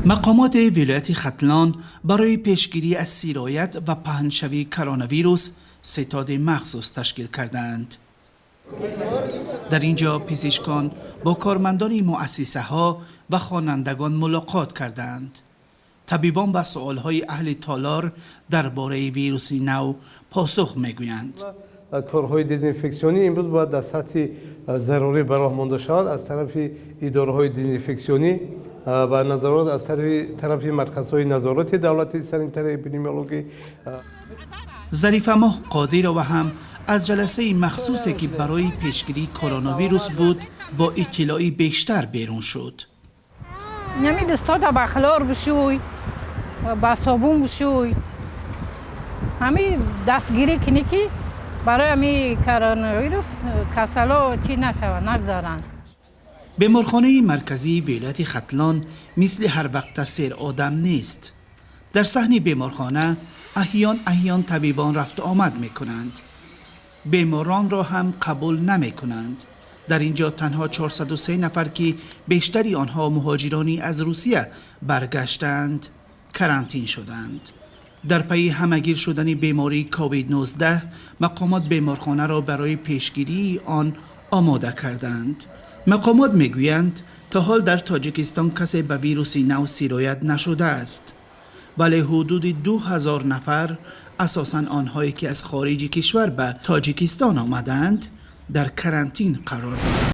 مقامات ولایت ختلان برای پیشگیری از سرایت و پهنشوی کرونا ویروس ستاد مخصوص تشکیل کردند. در اینجا پزشکان با کارمندان مؤسسه ها و خوانندگان ملاقات کردند. طبیبان به سؤالهای اهل تالار درباره ویروس نو پاسخ میگویند. کارهای دزینفکسیونی امروز باید در سطح ضروری به راه مانده شود از طرف اداره‌های دزینفکسیونی و نظارات از طرف مرکزهای نظارت دولتی سانیتری اپیدمیولوژی. ظریف ماه قادر و هم از جلسه مخصوصی که برای پیشگیری کرونا ویروس بود با اطلاعی بیشتر بیرون شد. نمی دستات با خلار بشوی، با صابون بشوی. همین دستگیری کنی که برای همین کرونا ویروس کسلا چی نشود نگذارند. بیمارخانه مرکزی ولایت ختلان مثل هر وقت سیر آدم نیست. در صحن بیمارخانه احیان طبیبان رفت آمد می کنند. بیماران را هم قبول نمی کنند. در اینجا تنها 403 نفر که بیشتری آنها مهاجرانی از روسیه برگشتند کرانتین شدند. در پی همهگیر شدن بیماری کووید 19 مقامات بیمارخانه را برای پیشگیری آن آماده کردند. مقامات میگویند تا حال در تاجیکستان کسی به ویروس نو سرایت نشده است، ولی حدود 2000 نفر اساساً آنهایی که از خارج کشور به تاجیکستان آمدند در کرانتین قرار دارند.